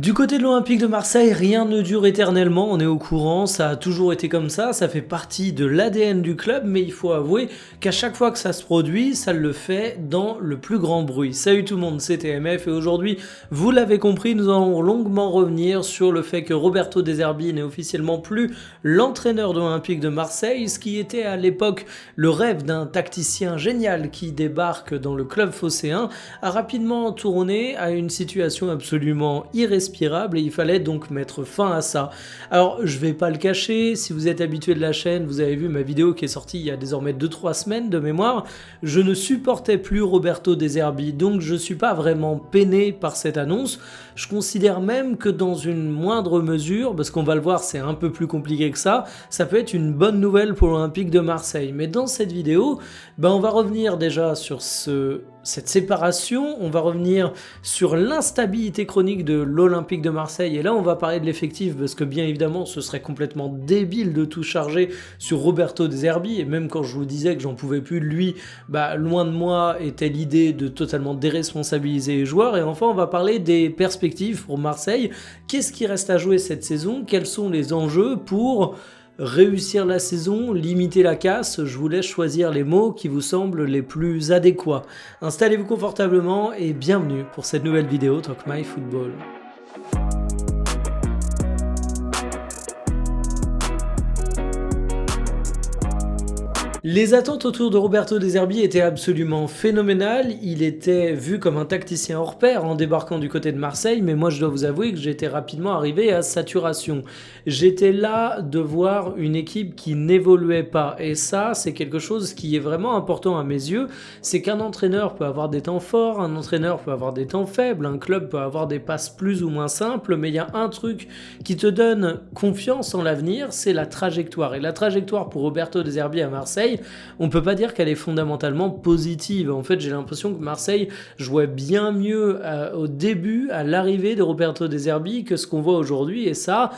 Du côté de l'Olympique de Marseille, rien ne dure éternellement, on est au courant, ça a toujours été comme ça fait partie de l'ADN du club, mais il faut avouer qu'à chaque fois que ça se produit, ça le fait dans le plus grand bruit. Salut tout le monde, c'est TMF et aujourd'hui, vous l'avez compris, nous allons longuement revenir sur le fait que Roberto De Zerbi n'est officiellement plus l'entraîneur de l'Olympique de Marseille, ce qui était à l'époque le rêve d'un tacticien génial qui débarque dans le club phocéen, a rapidement tourné à une situation absolument irrespirable et il fallait donc mettre fin à ça. Alors je vais pas le cacher, si vous êtes habitué de la chaîne, vous avez vu ma vidéo qui est sortie il y a désormais 2-3 semaines de mémoire, je ne supportais plus Roberto De Zerbi, donc je suis pas vraiment peiné par cette annonce. Je considère même que dans une moindre mesure, parce qu'on va le voir c'est un peu plus compliqué que ça peut être une bonne nouvelle pour l'Olympique de Marseille. Mais dans cette vidéo, on va revenir déjà sur cette séparation, on va revenir sur l'instabilité chronique de l'Olympique de Marseille et là on va parler de l'effectif parce que bien évidemment ce serait complètement débile de tout charger sur Roberto De Zerbi et même quand je vous disais que j'en pouvais plus de lui, loin de moi était l'idée de totalement déresponsabiliser les joueurs. Et enfin on va parler des perspectives pour Marseille, qu'est-ce qui reste à jouer cette saison, quels sont les enjeux pour réussir la saison, limiter la casse. Je vous laisse choisir les mots qui vous semblent les plus adéquats. Installez-vous confortablement et bienvenue pour cette nouvelle vidéo Talk My Football. Les attentes autour de Roberto De Zerbi étaient absolument phénoménales, il était vu comme un tacticien hors pair en débarquant du côté de Marseille, mais moi je dois vous avouer que j'étais rapidement arrivé à saturation. J'étais là de voir une équipe qui n'évoluait pas, et ça c'est quelque chose qui est vraiment important à mes yeux, c'est qu'un entraîneur peut avoir des temps forts, un entraîneur peut avoir des temps faibles, un club peut avoir des passes plus ou moins simples, mais il y a un truc qui te donne confiance en l'avenir, c'est la trajectoire. Et la trajectoire pour Roberto De Zerbi à Marseille, on peut pas dire qu'elle est fondamentalement positive. En fait, j'ai l'impression que Marseille jouait bien mieux au début, à l'arrivée de Roberto De Zerbi que ce qu'on voit aujourd'hui et ça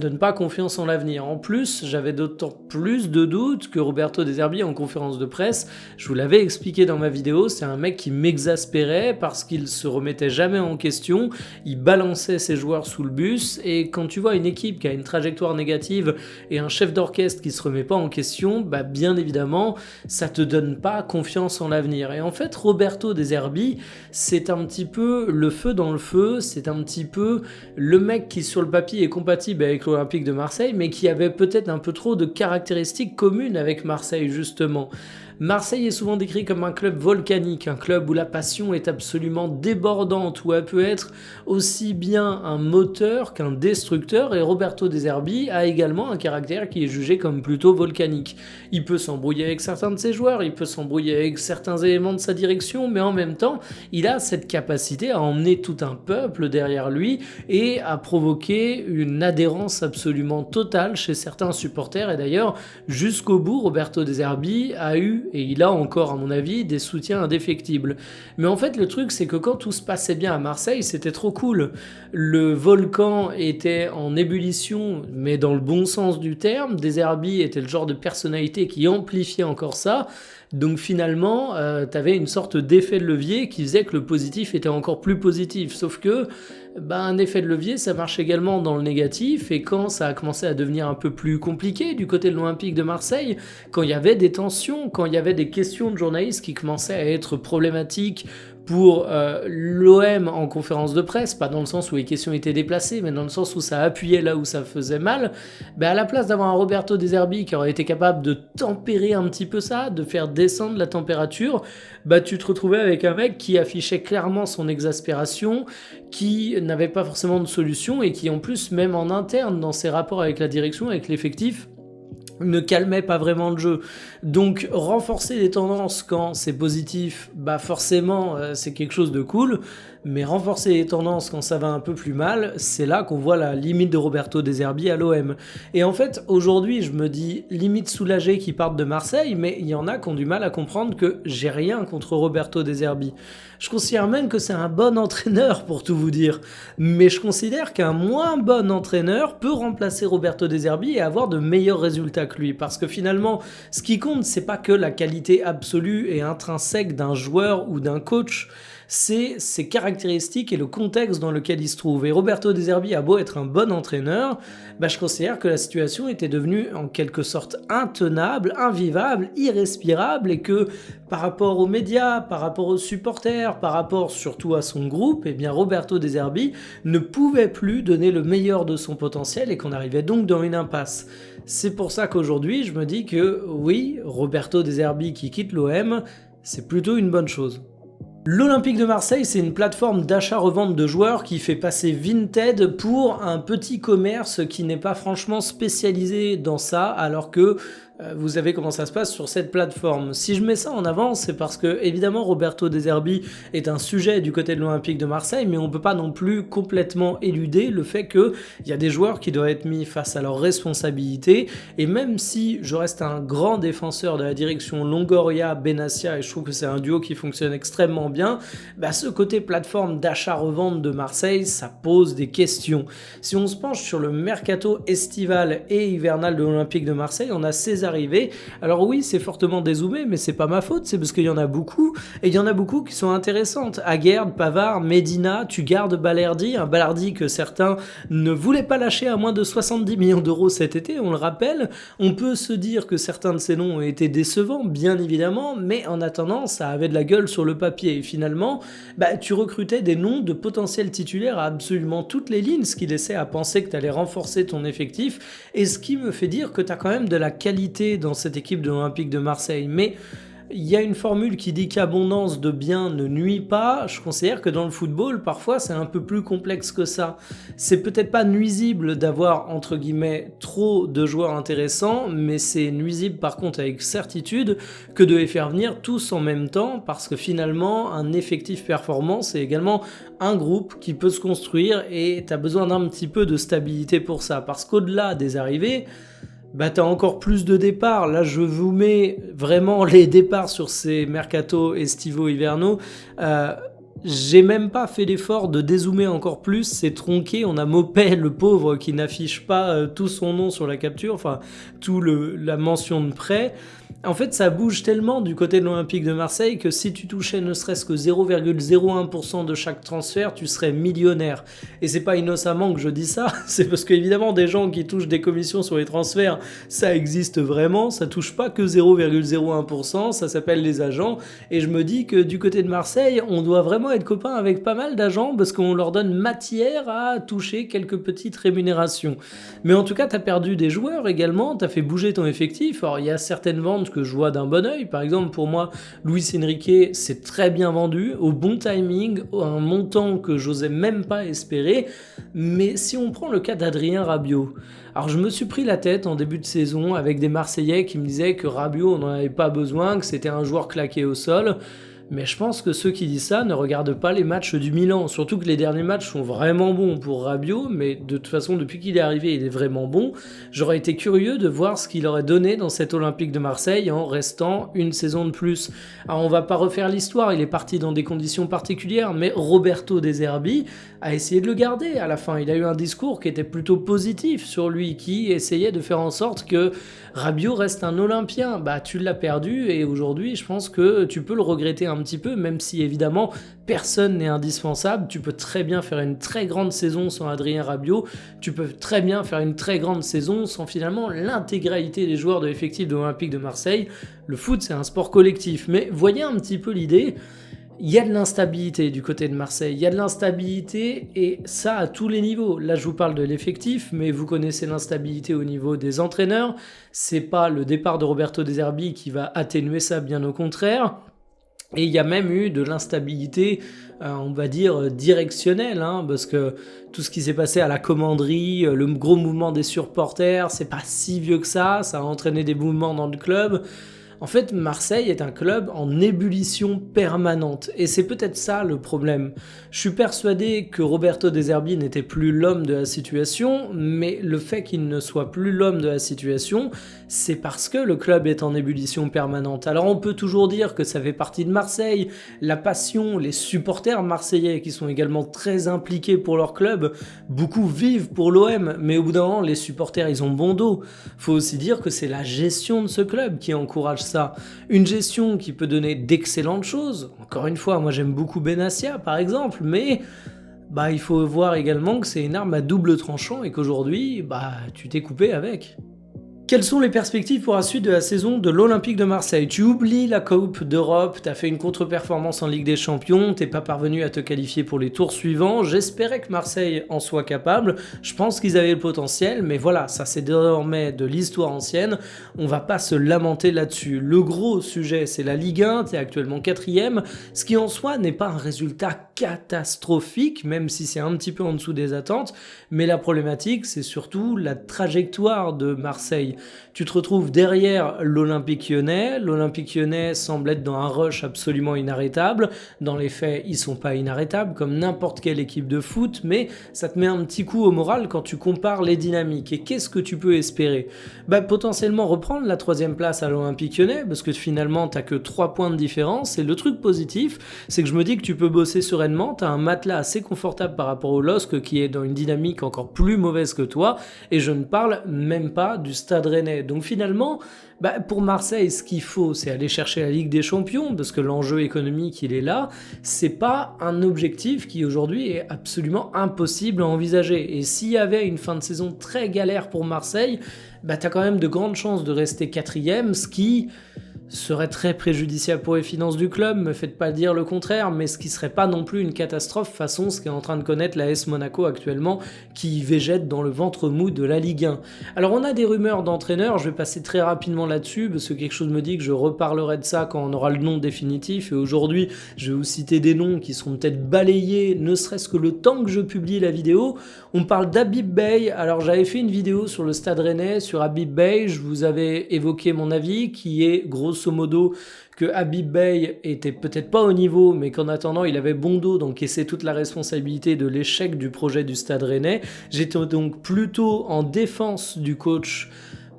donne pas confiance en l'avenir. En plus, j'avais d'autant plus de doutes que Roberto De Zerbi en conférence de presse, je vous l'avais expliqué dans ma vidéo, c'est un mec qui m'exaspérait parce qu'il se remettait jamais en question, il balançait ses joueurs sous le bus et quand tu vois une équipe qui a une trajectoire négative et un chef d'orchestre qui se remet pas en question, bien évidemment, ça te donne pas confiance en l'avenir. Et en fait, Roberto De Zerbi, c'est un petit peu le feu dans le feu, c'est un petit peu le mec qui sur le papier est compatible avec l'Olympique de Marseille, mais qui avait peut-être un peu trop de caractéristiques communes avec Marseille, justement. Marseille est souvent décrit comme un club volcanique, un club où la passion est absolument débordante, où elle peut être aussi bien un moteur qu'un destructeur, et Roberto De Zerbi a également un caractère qui est jugé comme plutôt volcanique. Il peut s'embrouiller avec certains de ses joueurs, il peut s'embrouiller avec certains éléments de sa direction, mais en même temps, il a cette capacité à emmener tout un peuple derrière lui et à provoquer une adhérence absolument totale chez certains supporters, et d'ailleurs, jusqu'au bout, Roberto De Zerbi a eu et il a encore à mon avis des soutiens indéfectibles. Mais en fait le truc c'est que quand tout se passait bien à Marseille c'était trop cool. Le volcan était en ébullition mais dans le bon sens du terme, De Zerbi était le genre de personnalité qui amplifiait encore ça. Donc finalement, t'avais une sorte d'effet de levier qui faisait que le positif était encore plus positif. Sauf que, un effet de levier, ça marche également dans le négatif. Et quand ça a commencé à devenir un peu plus compliqué du côté de l'Olympique de Marseille, quand il y avait des tensions, quand il y avait des questions de journalistes qui commençaient à être problématiques pour l'OM en conférence de presse, pas dans le sens où les questions étaient déplacées, mais dans le sens où ça appuyait là où ça faisait mal, à la place d'avoir un Roberto De Zerbi qui aurait été capable de tempérer un petit peu ça, de faire descendre la température, tu te retrouvais avec un mec qui affichait clairement son exaspération, qui n'avait pas forcément de solution et qui en plus, même en interne, dans ses rapports avec la direction, avec l'effectif, ne calmait pas vraiment le jeu. Donc renforcer les tendances quand c'est positif, forcément c'est quelque chose de cool, mais renforcer les tendances quand ça va un peu plus mal, c'est là qu'on voit la limite de Roberto De Zerbi à l'OM. Et en fait aujourd'hui je me dis limite soulagé qu'ils partent de Marseille, mais il y en a qui ont du mal à comprendre que j'ai rien contre Roberto De Zerbi. Je considère même que c'est un bon entraîneur pour tout vous dire, mais je considère qu'un moins bon entraîneur peut remplacer Roberto De Zerbi et avoir de meilleurs résultats que lui, parce que finalement ce qui compte c'est pas que la qualité absolue et intrinsèque d'un joueur ou d'un coach, c'est ses caractéristiques et le contexte dans lequel il se trouve. Et Roberto De Zerbi a beau être un bon entraîneur, je considère que la situation était devenue en quelque sorte intenable, invivable, irrespirable, et que par rapport aux médias, par rapport aux supporters, par rapport surtout à son groupe, Roberto De Zerbi ne pouvait plus donner le meilleur de son potentiel et qu'on arrivait donc dans une impasse. C'est pour ça qu'aujourd'hui, je me dis que oui, Roberto De Zerbi qui quitte l'OM, c'est plutôt une bonne chose. L'Olympique de Marseille, c'est une plateforme d'achat-revente de joueurs qui fait passer Vinted pour un petit commerce qui n'est pas franchement spécialisé dans ça, alors que vous savez comment ça se passe sur cette plateforme. Si je mets ça en avant, c'est parce que, évidemment, Roberto De Zerbi est un sujet du côté de l'Olympique de Marseille, mais on ne peut pas non plus complètement éluder le fait qu'il y a des joueurs qui doivent être mis face à leurs responsabilités, et même si je reste un grand défenseur de la direction Longoria-Benassia, et je trouve que c'est un duo qui fonctionne extrêmement bien, ce côté plateforme d'achat-revente de Marseille, ça pose des questions. Si on se penche sur le mercato estival et hivernal de l'Olympique de Marseille, on a César arrivée. Alors oui, c'est fortement dézoomé, mais c'est pas ma faute, c'est parce qu'il y en a beaucoup, et il y en a beaucoup qui sont intéressantes. Aguerd, Pavard, Medina, tu gardes Balerdi, un Balerdi que certains ne voulaient pas lâcher à moins de 70 millions d'euros cet été, on le rappelle. On peut se dire que certains de ces noms ont été décevants, bien évidemment, mais en attendant, ça avait de la gueule sur le papier, et finalement, tu recrutais des noms de potentiels titulaires à absolument toutes les lignes, ce qui laissait à penser que tu allais renforcer ton effectif, et ce qui me fait dire que tu as quand même de la qualité dans cette équipe de l'Olympique de Marseille. Mais il y a une formule qui dit qu'abondance de biens ne nuit pas. Je considère que dans le football, parfois, c'est un peu plus complexe que ça. C'est peut-être pas nuisible d'avoir, entre guillemets, trop de joueurs intéressants, mais c'est nuisible, par contre, avec certitude, que de les faire venir tous en même temps, parce que finalement, un effectif performant, c'est également un groupe qui peut se construire, et tu as besoin d'un petit peu de stabilité pour ça. Parce qu'au-delà des arrivées, t'as encore plus de départs. Là, je vous mets vraiment les départs sur ces mercatos estivaux-hivernaux. J'ai même pas fait l'effort de dézoomer encore plus, c'est tronqué, on a Mopé, le pauvre, qui n'affiche pas tout son nom sur la capture, enfin, la mention de prêt. En fait, ça bouge tellement du côté de l'Olympique de Marseille que si tu touchais ne serait-ce que 0,01% de chaque transfert, tu serais millionnaire. Et c'est pas innocemment que je dis ça, c'est parce qu'évidemment, des gens qui touchent des commissions sur les transferts, ça existe vraiment, ça touche pas que 0,01%, ça s'appelle les agents, et je me dis que du côté de Marseille, on doit vraiment être copains avec pas mal d'agents parce qu'on leur donne matière à toucher quelques petites rémunérations. Mais en tout cas, t'as perdu des joueurs également, t'as fait bouger ton effectif. Alors, il y a certaines ventes que je vois d'un bon oeil. Par exemple, pour moi, Luis Enrique, c'est très bien vendu, au bon timing, à un montant que j'osais même pas espérer. Mais si on prend le cas d'Adrien Rabiot, alors je me suis pris la tête en début de saison avec des Marseillais qui me disaient que Rabiot, on n'en avait pas besoin, que c'était un joueur claqué au sol. Mais je pense que ceux qui disent ça ne regardent pas les matchs du Milan. Surtout que les derniers matchs sont vraiment bons pour Rabiot, mais de toute façon, depuis qu'il est arrivé, il est vraiment bon. J'aurais été curieux de voir ce qu'il aurait donné dans cet Olympique de Marseille en restant une saison de plus. Alors on va pas refaire l'histoire, il est parti dans des conditions particulières, mais Roberto De Zerbi a essayé de le garder à la fin. Il a eu un discours qui était plutôt positif sur lui, qui essayait de faire en sorte que Rabiot reste un Olympien. Tu l'as perdu et aujourd'hui, je pense que tu peux le regretter un petit peu, même si évidemment personne n'est indispensable. Tu peux très bien faire une très grande saison sans Adrien Rabiot, tu peux très bien faire une très grande saison sans finalement l'intégralité des joueurs de l'effectif de l'Olympique de Marseille. Le foot, c'est un sport collectif, mais voyez un petit peu l'idée. Il y a de l'instabilité du côté de Marseille, il y a de l'instabilité et ça à tous les niveaux. Là je vous parle de l'effectif, mais vous connaissez l'instabilité au niveau des entraîneurs. C'est pas le départ de Roberto De Zerbi qui va atténuer ça, bien au contraire. Et il y a même eu de l'instabilité, on va dire, directionnelle, parce que tout ce qui s'est passé à la commanderie, le gros mouvement des supporters, c'est pas si vieux que ça a entraîné des mouvements dans le club. En fait, Marseille est un club en ébullition permanente. Et c'est peut-être ça le problème. Je suis persuadé que Roberto De Zerbi n'était plus l'homme de la situation, mais le fait qu'il ne soit plus l'homme de la situation, c'est parce que le club est en ébullition permanente. Alors on peut toujours dire que ça fait partie de Marseille, la passion, les supporters marseillais qui sont également très impliqués pour leur club, beaucoup vivent pour l'OM, mais au bout d'un moment, les supporters, ils ont bon dos. Faut aussi dire que c'est la gestion de ce club qui encourage ça. Une gestion qui peut donner d'excellentes choses. Encore une fois, moi j'aime beaucoup Benassia par exemple, mais il faut voir également que c'est une arme à double tranchant et qu'aujourd'hui, tu t'es coupé avec. Quelles sont les perspectives pour la suite de la saison de l'Olympique de Marseille? Tu oublies la Coupe d'Europe, t'as fait une contre-performance en Ligue des Champions, t'es pas parvenu à te qualifier pour les tours suivants. J'espérais que Marseille en soit capable, je pense qu'ils avaient le potentiel, mais voilà, ça c'est désormais de l'histoire ancienne, on va pas se lamenter là-dessus. Le gros sujet c'est la Ligue 1, t'es actuellement 4ème, ce qui en soi n'est pas un résultat catastrophique, même si c'est un petit peu en dessous des attentes, mais la problématique c'est surtout la trajectoire de Marseille. Tu te retrouves derrière l'Olympique Lyonnais. L'Olympique Lyonnais semble être dans un rush absolument inarrêtable. Dans les faits, ils sont pas inarrêtables comme n'importe quelle équipe de foot, mais ça te met un petit coup au moral quand tu compares les dynamiques. Et qu'est-ce que tu peux espérer? Potentiellement reprendre la 3ème place à l'Olympique Lyonnais, parce que finalement, t'as que 3 points de différence. Et le truc positif, c'est que je me dis que tu peux bosser sereinement. T'as un matelas assez confortable par rapport au LOSC qui est dans une dynamique encore plus mauvaise que toi. Et je ne parle même pas du Stade Rennais. Donc finalement, pour Marseille, ce qu'il faut, c'est aller chercher la Ligue des Champions, parce que l'enjeu économique, il est là. C'est pas un objectif qui aujourd'hui est absolument impossible à envisager. Et s'il y avait une fin de saison très galère pour Marseille, t'as quand même de grandes chances de rester 4ème, ce qui serait très préjudiciable pour les finances du club, me faites pas dire le contraire, mais ce qui serait pas non plus une catastrophe façon ce qu'est en train de connaître l'AS Monaco actuellement, qui végète dans le ventre mou de la Ligue 1. Alors on a des rumeurs d'entraîneurs, je vais passer très rapidement là-dessus, parce que quelque chose me dit que je reparlerai de ça quand on aura le nom définitif, et aujourd'hui je vais vous citer des noms qui seront peut-être balayés, ne serait-ce que le temps que je publie la vidéo. On parle d'Habib Beye. Alors j'avais fait une vidéo sur le Stade Rennais, sur Habib Beye, je vous avais évoqué mon avis, qui est grosso modo que Habib Beye était peut-être pas au niveau, mais qu'en attendant il avait bon dos d'encaisser toute la responsabilité de l'échec du projet du Stade Rennais. J'étais donc plutôt en défense du coach,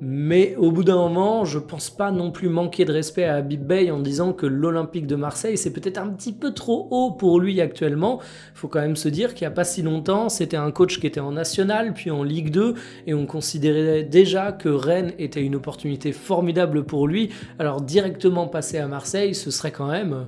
mais au bout d'un moment, je pense pas non plus manquer de respect à Habib Beye en disant que l'Olympique de Marseille, c'est peut-être un petit peu trop haut pour lui actuellement. Faut quand même se dire qu'il y a pas si longtemps, c'était un coach qui était en National, puis en Ligue 2, et on considérait déjà que Rennes était une opportunité formidable pour lui. Alors directement passer à Marseille, ce serait quand même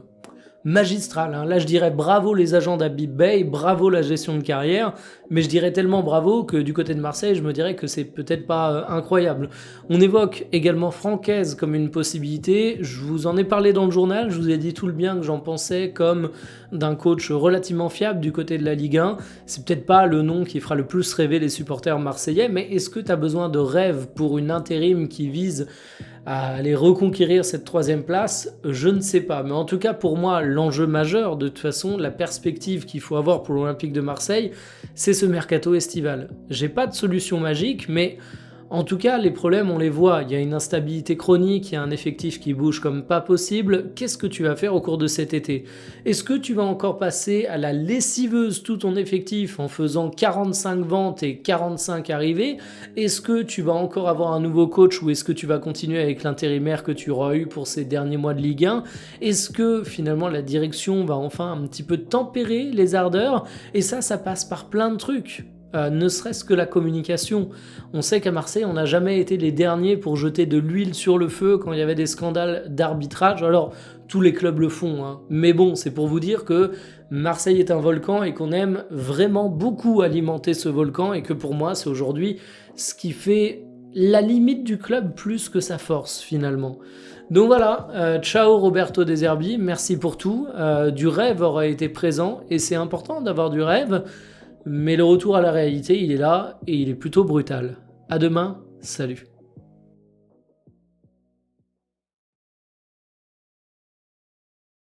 magistral. Là, je dirais bravo les agents d'Habib Beye, bravo la gestion de carrière, mais je dirais tellement bravo que du côté de Marseille, je me dirais que c'est peut-être pas incroyable. On évoque également Francaise comme une possibilité. Je vous en ai parlé dans le journal, je vous ai dit tout le bien que j'en pensais comme d'un coach relativement fiable du côté de la Ligue 1. C'est peut-être pas le nom qui fera le plus rêver les supporters marseillais, mais est-ce que tu as besoin de rêve pour une intérim qui vise à aller reconquérir cette 3ème place? Je ne sais pas, mais en tout cas pour moi l'enjeu majeur, de toute façon la perspective qu'il faut avoir pour l'Olympique de Marseille, c'est ce mercato estival. J'ai pas de solution magique, mais en tout cas, les problèmes, on les voit. Il y a une instabilité chronique, il y a un effectif qui bouge comme pas possible. Qu'est-ce que tu vas faire au cours de cet été? Est-ce que tu vas encore passer à la lessiveuse tout ton effectif en faisant 45 ventes et 45 arrivées? Est-ce que tu vas encore avoir un nouveau coach ou est-ce que tu vas continuer avec l'intérimaire que tu auras eu pour ces derniers mois de Ligue 1? Est-ce que finalement la direction va enfin un petit peu tempérer les ardeurs? Et ça passe par plein de trucs. Ne serait-ce que la communication. On sait qu'à Marseille, on n'a jamais été les derniers pour jeter de l'huile sur le feu quand il y avait des scandales d'arbitrage. Alors, tous les clubs le font, mais bon, c'est pour vous dire que Marseille est un volcan et qu'on aime vraiment beaucoup alimenter ce volcan et que pour moi, c'est aujourd'hui ce qui fait la limite du club plus que sa force, finalement. Donc voilà, ciao Roberto De Zerbi, merci pour tout. Du rêve aura été présent et c'est important d'avoir du rêve. Mais le retour à la réalité, il est là et il est plutôt brutal. À demain, salut.